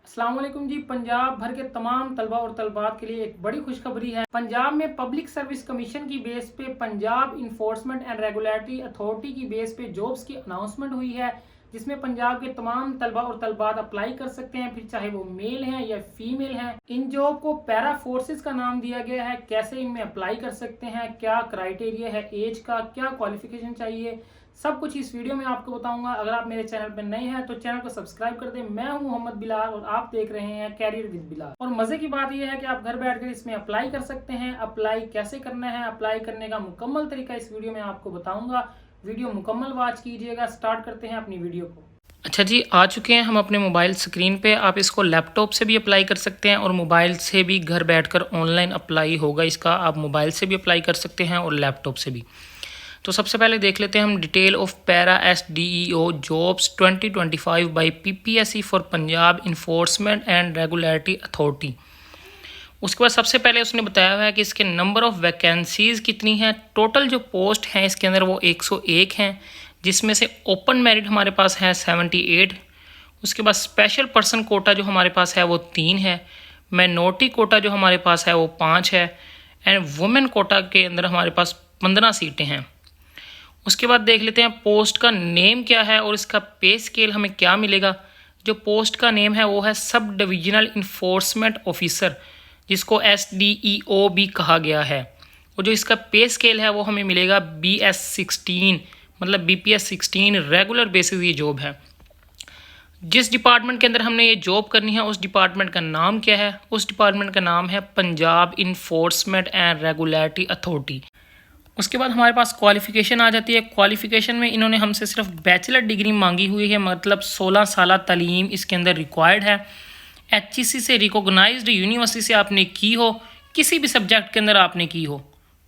अस्सलाम वालेकुम जी। पंजाब भर के तमाम तलबा और तलबात के लिए एक बड़ी खुशखबरी है। पंजाब में पब्लिक सर्विस कमीशन की बेस पे Punjab enforcement and regulatory authority की बेस पे जॉब्स की अनाउंसमेंट हुई है, जिसमें पंजाब के तमाम तलबा और तलबात अप्लाई कर सकते हैं, फिर चाहे वो मेल हैं या फीमेल हैं। इन जॉब को पैरा फोर्सेस का नाम दिया गया है। कैसे इनमें अप्लाई कर सकते हैं, क्या क्राइटेरिया है एज का, क्या क्वालिफिकेशन चाहिए, सब कुछ इस वीडियो में आपको बताऊंगा। अगर आप मेरे चैनल पर नए हैं तो चैनल को सब्सक्राइब कर दें। मैं हूं मोहम्मद बिलाल और आप देख रहे हैं कैरियर विद बिलाल। और मजे की बात यह है कि आप घर बैठकर इसमें अप्लाई कर सकते हैं। अप्लाई कैसे करना है, अप्लाई करने का मुकम्मल तरीका इस वीडियो में आपको बताऊंगा। वीडियो मुकम्मल वॉच कीजिएगा। स्टार्ट करते हैं अपनी वीडियो को। अच्छा जी, आ चुके हैं हम अपने मोबाइल स्क्रीन पे। आप इसको लैपटॉप से भी अप्लाई कर सकते हैं और मोबाइल से भी घर बैठकर ऑनलाइन अप्लाई होगा इसका। आप मोबाइल से भी अप्लाई कर सकते हैं और लैपटॉप से भी। तो सबसे पहले देख लेते हैं हम detail of para SDEO jobs 2025 by PPSE for Punjab enforcement and regulatory authority. उसके बाद सबसे पहले उसने बताया हुआ है कि इसके नंबर ऑफ़ वैकेंसीज़ कितनी हैं। टोटल जो पोस्ट हैं इसके अंदर वो 101 हैं, जिसमें से ओपन मेरिट हमारे पास है 78। उसके बाद स्पेशल पर्सन कोटा जो हमारे पास है वो 3 है। माइनॉरिटी कोटा जो हमारे पास है वो 5 है। एंड वुमेन कोटा के अंदर हमारे पास 15 सीटें हैं। उसके बाद देख लेते हैं पोस्ट का नेम क्या है और इसका पे स्केल हमें क्या मिलेगा। जो पोस्ट का नेम है वो है सब डिविजनल इन्फोर्समेंट ऑफिसर, जिसको SDEO भी कहा गया है। और जो इसका पे स्केल है वो हमें मिलेगा BS16, मतलब BPS 16 रेगुलर बेसिस ये जॉब है। जिस डिपार्टमेंट के अंदर हमने ये जॉब करनी है उस डिपार्टमेंट का नाम क्या है। उस डिपार्टमेंट का नाम है Punjab enforcement and regulatory authority. उसके बाद हमारे पास क्वालिफ़िकेशन आ जाती है। क्वालिफ़िकेशन में इन्होंने हमसे सिर्फ बैचलर डिग्री मांगी हुई है, मतलब 16 साल तालीम इसके अंदर रिक्वायर्ड है। HEC से रिकॉग्नाइज्ड यूनिवर्सिटी से आपने की हो, किसी भी सब्जेक्ट के अंदर आपने की हो,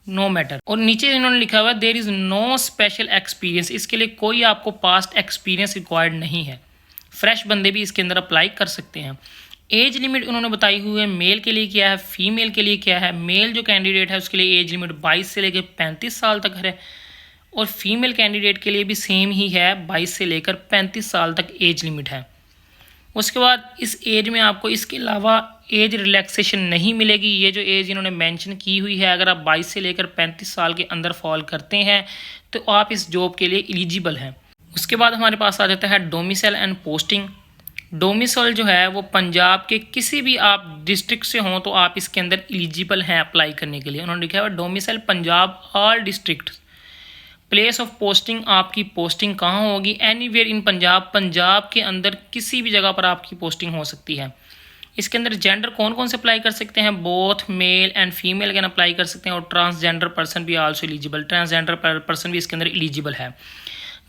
नो मैटर। और नीचे इन्होंने लिखा हुआ है there is no special experience. इसके लिए कोई आपको पास्ट एक्सपीरियंस रिक्वायर्ड नहीं है। फ्रेश बंदे भी इसके अंदर अप्लाई कर सकते हैं। एज लिमिट उन्होंने बताई हुई है, मेल के लिए क्या है, फीमेल के लिए क्या है। मेल जो कैंडिडेट है उसके लिए एज लिमिट 22 से लेकर 35 साल तक है, और फीमेल कैंडिडेट के लिए भी सेम ही है, 22 से लेकर 35 साल तक एज लिमिट है। उसके बाद इस एज में आपको इसके अलावा एज रिलैक्सेशन नहीं मिलेगी। ये जो एज इन्होंने मेंशन की हुई है, अगर आप 22 से लेकर 35 साल के अंदर फॉल करते हैं तो आप इस जॉब के लिए एलिजिबल हैं। उसके बाद हमारे पास आ जाता है डोमिसाइल एंड पोस्टिंग। डोमिसाइल जो है वो पंजाब के किसी भी आप डिस्ट्रिक्ट से हों तो आप इसके अंदर एलिजिबल हैं अप्लाई करने के लिए। उन्होंने लिखा है domicile Punjab all district. Place of posting, आपकी पोस्टिंग कहाँ होगी, एनीवेयर इन पंजाब, पंजाब के अंदर किसी भी जगह पर आपकी पोस्टिंग हो सकती है। इसके अंदर जेंडर कौन कौन से अप्लाई कर सकते हैं, both male and female can apply कर सकते हैं, और ट्रांसजेंडर पर्सन भी आल्सो एलिजिबल, ट्रांसजेंडर पर्सन भी इसके अंदर एलिजिबल है।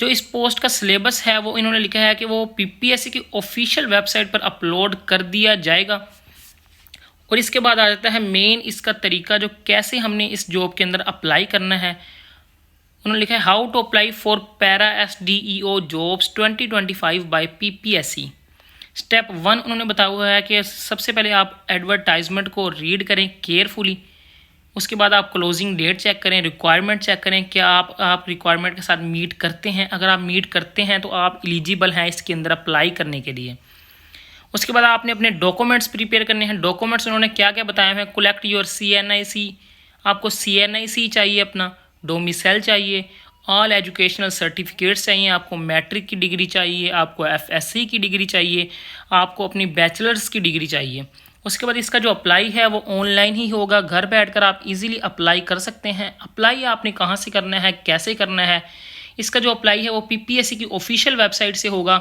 जो इस पोस्ट का सिलेबस है वो इन्होंने लिखा है कि वो PPSE की ऑफिशियल वेबसाइट पर अपलोड कर दिया जाएगा। और इसके बाद आ जाता है मेन इसका तरीका, जो कैसे हमने इस जॉब के अंदर अप्लाई करना है। उन्होंने लिखा है how to apply for para SDEO jobs 2025 by PPSE। Step 1 उन्होंने बताया हुआ है कि सबसे पहले आप एडवर्टाइजमेंट को रीड करें केयरफुली। उसके बाद आप क्लोजिंग डेट चेक करें, रिक्वायरमेंट चेक करें, क्या आप रिक्वायरमेंट के साथ मीट करते हैं। अगर आप मीट करते हैं तो आप एलिजिबल हैं इसके अंदर अप्लाई करने के लिए। उसके बाद आपने अपने डॉक्यूमेंट्स प्रिपेयर करने हैं। डॉक्यूमेंट्स उन्होंने क्या क्या बताया है, कलेक्ट योर CNIC, आपको CNIC चाहिए, अपना डोमिसाइल चाहिए, ऑल एजुकेशनल सर्टिफिकेट्स चाहिए, आपको मैट्रिक की डिग्री चाहिए, आपको FSC की डिग्री चाहिए, आपको अपनी बैचलर्स की डिग्री चाहिए। उसके बाद इसका जो अप्लाई है वो ऑनलाइन ही होगा, घर बैठकर आप इजीली अप्लाई कर सकते हैं। अप्लाई आपने कहाँ से करना है, कैसे करना है, इसका जो अप्लाई है वो PPSE की ऑफिशियल वेबसाइट से होगा।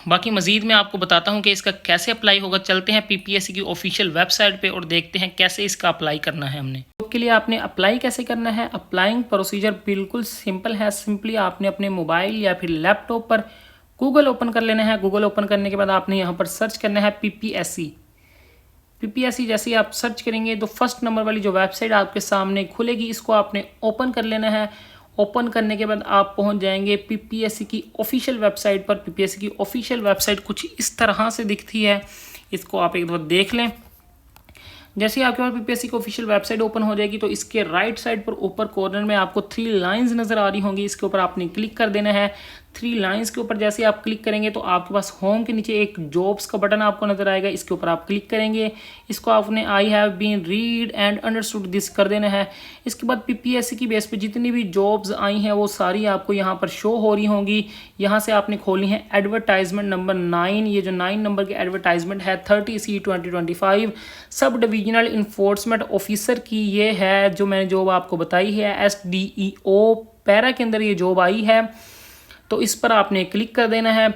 बाकी मज़ीद मैं आपको बताता हूँ कि इसका कैसे अप्लाई होगा। चलते हैं PPSE की ऑफिशियल वेबसाइट पे और देखते हैं कैसे इसका अप्लाई करना है हमने। उसके लिए आपने अप्लाई कैसे करना है, अप्लाइंग प्रोसीजर बिल्कुल सिंपल है। सिंपली आपने अपने मोबाइल या फिर लैपटॉप पर गूगल ओपन कर लेना है। गूगल ओपन करने के बाद आपने यहाँ पर सर्च करना है PPSE। जैसे ही आप सर्च करेंगे तो फर्स्ट नंबर वाली जो वेबसाइट आपके सामने खुलेगी, इसको आपने ओपन कर लेना है। ओपन करने के बाद आप पहुंच जाएंगे PPSE की ऑफिशियल वेबसाइट पर। PPSE की ऑफिशियल वेबसाइट कुछ इस तरह से दिखती है, इसको आप एक दफ़ा देख लें। जैसे ही आपके पास PPSE की ऑफिशियल वेबसाइट ओपन हो जाएगी तो इसके राइट साइड पर ऊपर कॉर्नर में आपको 3 लाइंस नज़र आ रही होंगी, इसके ऊपर आपने क्लिक कर देना है। थ्री लाइंस के ऊपर जैसे आप क्लिक करेंगे तो आपके पास होम के नीचे एक जॉब्स का बटन आपको नजर आएगा, इसके ऊपर आप क्लिक करेंगे। इसको आपने I have been read and understood this कर देना है। इसके बाद पीपीएससी की बेस पे जितनी भी जॉब्स आई हैं वो सारी आपको यहाँ पर शो हो रही होंगी। यहाँ से आपने खोली है एडवर्टाइजमेंट नंबर 9, ये जो 9 नंबर की एडवर्टाइजमेंट है 30C/2025 sub divisional enforcement officer की ये है, जो मैंने जॉब आपको बताई है SDEO पैरा के अंदर ये जॉब आई है। तो इस पर आपने क्लिक कर देना है।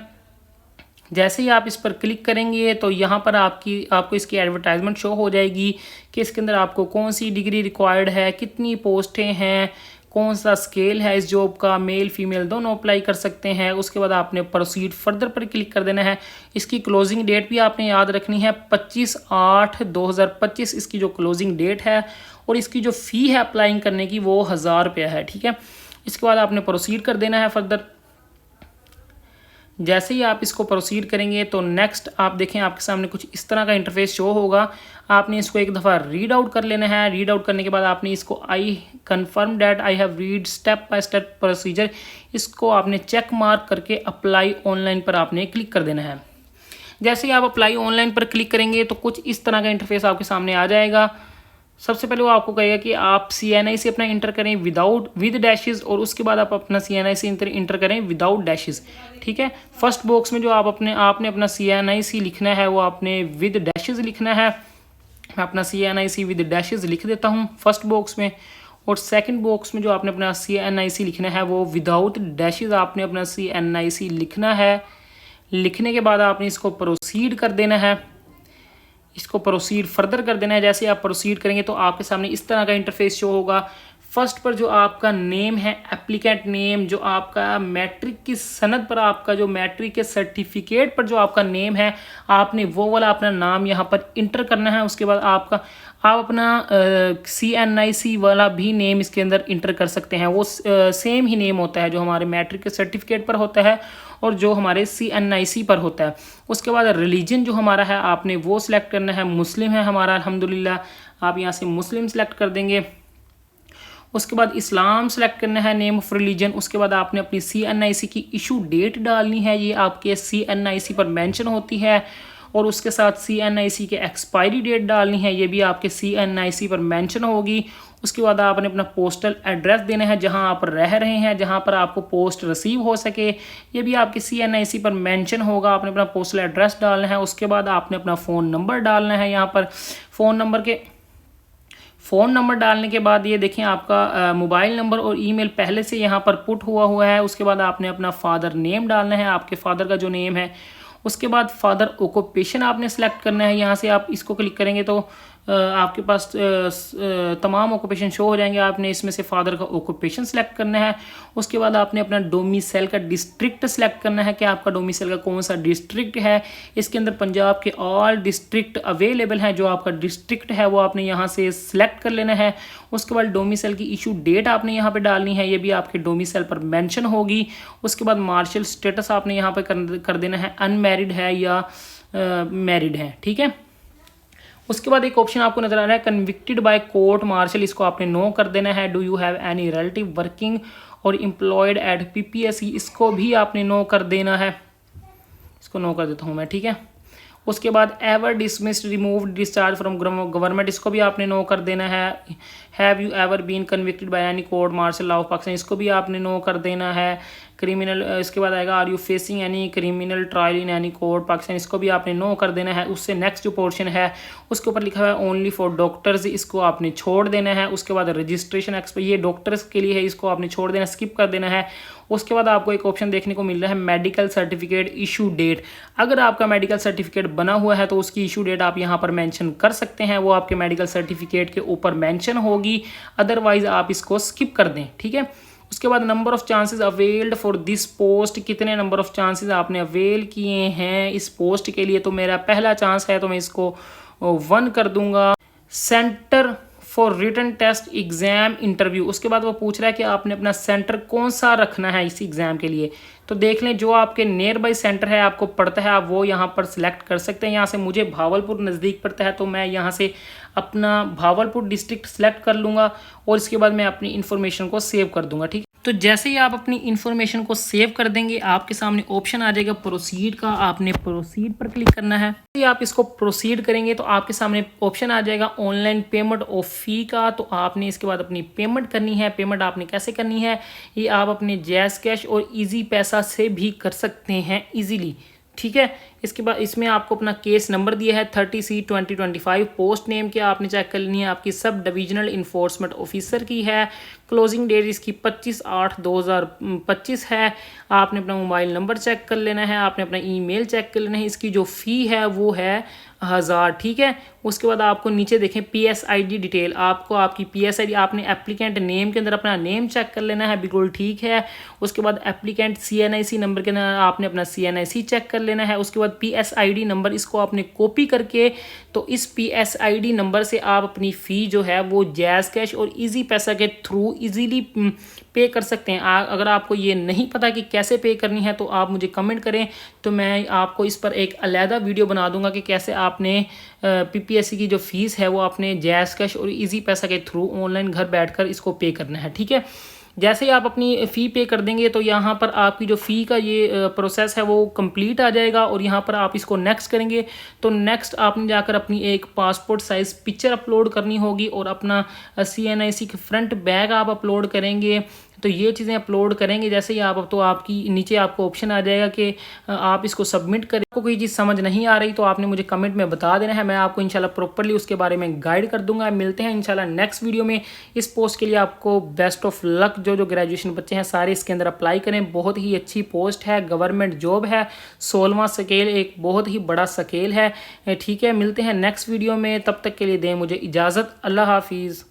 जैसे ही आप इस पर क्लिक करेंगे तो यहाँ पर आपको इसकी एडवर्टाइजमेंट शो हो जाएगी कि इसके अंदर आपको कौन सी डिग्री रिक्वायर्ड है, कितनी पोस्टें हैं, कौन सा स्केल है इस जॉब का, मेल फीमेल दोनों अप्लाई कर सकते हैं। उसके बाद आपने प्रोसीड फर्दर पर क्लिक कर देना है। इसकी क्लोजिंग डेट भी आपने याद रखनी है 25/8/2025 इसकी जो क्लोजिंग डेट है, और इसकी जो फ़ी है अप्लाइंग करने की वो 1000 रुपया है, ठीक है। इसके बाद आपने प्रोसीड कर देना है फर्दर। जैसे ही आप इसको प्रोसीड करेंगे तो नेक्स्ट आप देखें आपके सामने कुछ इस तरह का इंटरफेस शो होगा। आपने इसको एक दफ़ा रीड आउट कर लेना है। रीड आउट करने के बाद आपने इसको I confirm that I have read step by step procedure, इसको आपने चेक मार्क करके अप्लाई ऑनलाइन पर आपने क्लिक कर देना है। जैसे ही आप अप्लाई ऑनलाइन पर क्लिक करेंगे तो कुछ इस तरह का इंटरफेस आपके सामने आ जाएगा। सबसे पहले वो आपको कहेगा कि आप CNIC अपना इंटर करें विद डैशेस, और उसके बाद आप अपना CNIC इंटर करें विदाउट डैशेस, ठीक है। फर्स्ट बॉक्स में जो आपने अपना CNIC लिखना है वो आपने विद डैशेस लिखना है। मैं अपना CNIC विद डैशेस लिख देता हूँ फर्स्ट बॉक्स में, और सेकंड बॉक्स में जो आपने अपना CNIC लिखना है वो विदाउट डैशेस आपने अपना CNIC लिखना है। लिखने के बाद आपने इसको प्रोसीड कर देना है, इसको प्रोसीड फर्दर कर देना है। जैसे आप प्रोसीड करेंगे तो आपके सामने इस तरह का इंटरफेस शो होगा। फर्स्ट पर जो आपका नेम है एप्लीकेंट नेम, जो आपका मैट्रिक की सनद पर आपका जो मैट्रिक के सर्टिफिकेट पर जो आपका नेम है आपने वो वाला अपना नाम यहाँ पर इंटर करना है। उसके बाद आप अपना CNIC वाला भी नेम इसके अंदर इंटर कर सकते हैं। वो सेम ही नेम होता है जो हमारे मैट्रिक के सर्टिफिकेट पर होता है और जो हमारे CNIC पर होता है। उसके बाद रिलीजन जो हमारा है आपने वो सिलेक्ट करना है। मुस्लिम है हमारा अल्हम्दुलिल्लाह, आप यहाँ से मुस्लिम सेलेक्ट कर देंगे। उसके बाद इस्लाम सेलेक्ट करना है नेम ऑफ रिलीजन। उसके बाद आपने अपनी CNIC की इशू डेट डालनी है, ये आपके CNIC पर मेंशन होती है, और उसके साथ CNIC के एक्सपायरी डेट डालनी है, ये भी आपके CNIC पर मेंशन होगी। उसके बाद आपने अपना पोस्टल एड्रेस देना है जहां आप रह रहे हैं, जहां पर आपको पोस्ट रिसीव हो सके, ये भी आपके CNIC पर मेंशन होगा। आपने अपना पोस्टल एड्रेस डालना है। उसके बाद आपने अपना फ़ोन नंबर डालना है। यहाँ पर फ़ोन नंबर डालने के बाद ये देखें आपका मोबाइल नंबर और ईमेल पहले से यहाँ पर पुट हुआ है। उसके बाद आपने अपना फादर नेम डालना है, आपके फादर का जो नेम है। उसके बाद फादर ऑक्यूपेशन आपने सेलेक्ट करना है। यहाँ से आप इसको क्लिक करेंगे तो आपके पास तमाम ऑक्यूपेशन शो हो जाएंगे। आपने इसमें से फादर का ऑक्यूपेशन सेलेक्ट करना है। उसके बाद आपने अपना डोमिसाइल का डिस्ट्रिक्ट सेलेक्ट करना है कि आपका डोमिसाइल का कौन सा डिस्ट्रिक्ट है। इसके अंदर पंजाब के ऑल डिस्ट्रिक्ट अवेलेबल हैं, जो आपका डिस्ट्रिक्ट है वो आपने यहाँ से सिलेक्ट कर लेना है। उसके बाद डोमिसाइल की इशू डेट आपने यहाँ पे डालनी है, ये भी आपके डोमिसाइल पर मेंशन होगी। उसके बाद मार्शल स्टेटस आपने यहाँ पे कर देना है, अनमैरिड है या मैरिड है, ठीक है। उसके बाद एक ऑप्शन आपको नजर आ रहा है कन्विक्टेड बाय कोर्ट मार्शल, इसको आपने नो कर देना है। Do you have any relative working और एम्प्लॉयड एट PPSC, इसको भी आपने नो कर देना है। इसको नो कर देता हूँ मैं, ठीक है। उसके बाद ever dismissed removed discharge from government, इसको भी आपने नो कर देना है। Have you ever been convicted by any court martial law of Pakistan, इसको भी आपने नो कर देना है। क्रिमिनल, इसके बाद आएगा are you facing any criminal trial in any court Pakistan, इसको भी आपने नो कर देना है। उससे नेक्स्ट जो पोर्शन है उसके ऊपर लिखा हुआ है ओनली फॉर डॉक्टर्स, इसको आपने छोड़ देना है। उसके बाद रजिस्ट्रेशन एक्सपायर, ये डॉक्टर्स के लिए है, इसको आपने छोड़ देना, स्किप कर देना है। उसके बाद आपको एक ऑप्शन देखने को मिल रहा है मेडिकल सर्टिफिकेट इशू डेट। अगर आपका मेडिकल सर्टिफिकेट बना हुआ है तो उसकी इशू डेट आप यहाँ पर मेंशन कर सकते हैं, वो आपके मेडिकल सर्टिफिकेट के ऊपर मेंशन होगी। अदरवाइज आप इसको स्किप कर दें, ठीक है। उसके बाद number of chances availed for this post, कितने नंबर ऑफ चांसेस आपने अवेल किए हैं इस पोस्ट के लिए, तो मेरा पहला चांस है तो मैं इसको 1 कर दूंगा। Centre for written test exam interview, उसके बाद वो पूछ रहा है कि आपने अपना सेंटर कौन सा रखना है इस एग्जाम के लिए, तो देख लें जो आपके नियर बाई सेंटर है आपको पड़ता है आप वो यहाँ पर सिलेक्ट कर सकते हैं। यहाँ से मुझे भावलपुर नज़दीक पड़ता है तो मैं यहाँ से अपना भावलपुर डिस्ट्रिक्ट सेलेक्ट कर लूँगा और इसके बाद मैं अपनी इन्फॉर्मेशन को सेव कर दूँगा, ठीक है। तो जैसे ही आप अपनी इन्फॉर्मेशन को सेव कर देंगे आपके सामने ऑप्शन आ जाएगा प्रोसीड का, आपने प्रोसीड पर क्लिक करना है। यदि आप इसको प्रोसीड करेंगे तो आपके सामने ऑप्शन आ जाएगा ऑनलाइन पेमेंट ऑफ फ़ी का। तो आपने इसके बाद अपनी पेमेंट करनी है। पेमेंट आपने कैसे करनी है, ये आप अपने जैज़ कैश और ईजी पैसा से भी कर सकते हैं ईजीली, ठीक है। इसके बाद इसमें आपको अपना केस नंबर दिया है 30C2025, पोस्ट नेम क्या आपने चेक कर लेनी है, आपकी सब डिविजनल इन्फोर्समेंट ऑफिसर की है, क्लोजिंग डेट इसकी 25/8/2025 है। आपने अपना मोबाइल नंबर चेक कर लेना है, आपने अपना ईमेल चेक कर लेना है। इसकी जो फ़ी है वो है 1000, ठीक है। उसके बाद आपको नीचे देखें PSID डिटेल, आपको आपकी PSID आपने एप्लीकेंट नेम के अंदर अपना नेम चेक कर लेना है, बिल्कुल ठीक है। उसके बाद एप्लीकेंट CNIC नंबर के अंदर आपने अपना CNIC चेक कर लेना है। उसके बाद PSID नंबर इसको आपने कॉपी करके, तो इस PSID नंबर से आप अपनी फ़ी जो है वो जैज़ कैश और ईजी पैसा के थ्रू ईजीली पे कर सकते हैं। अगर आपको ये नहीं पता कि कैसे पे करनी है तो आप मुझे कमेंट करें, तो मैं आपको इस पर एक अलहदा वीडियो बना दूंगा कि कैसे आपने PPSC की जो फ़ीस है वो आपने जैज़ कैश और ईजी पैसा के थ्रू ऑनलाइन घर बैठकर इसको पे करना है, ठीक है। जैसे ही आप अपनी फ़ी पे कर देंगे तो यहाँ पर आपकी जो फ़ी का ये प्रोसेस है वो कंप्लीट आ जाएगा और यहाँ पर आप इसको नेक्स्ट करेंगे। तो नेक्स्ट आपने जाकर अपनी एक पासपोर्ट साइज़ पिक्चर अपलोड करनी होगी और अपना CNIC के फ्रंट बैग आप अपलोड करेंगे। तो ये चीज़ें अपलोड करेंगे जैसे ही आप, तो आपकी नीचे आपको ऑप्शन आ जाएगा कि आप इसको सबमिट करें। आपको कोई चीज़ समझ नहीं आ रही तो आपने मुझे कमेंट में बता देना है, मैं आपको इंशाल्लाह प्रॉपर्ली उसके बारे में गाइड कर दूंगा। मिलते हैं इंशाल्लाह नेक्स्ट वीडियो में। इस पोस्ट के लिए आपको बेस्ट ऑफ लक। जो ग्रेजुएशन बच्चे हैं सारे इसके अंदर अप्लाई करें, बहुत ही अच्छी पोस्ट है, गवर्नमेंट जॉब है, 16वां स्केल एक बहुत ही बड़ा स्केल है, ठीक है। मिलते हैं नेक्स्ट वीडियो में, तब तक के लिए दें मुझे इजाज़त। अल्लाह हाफिज़।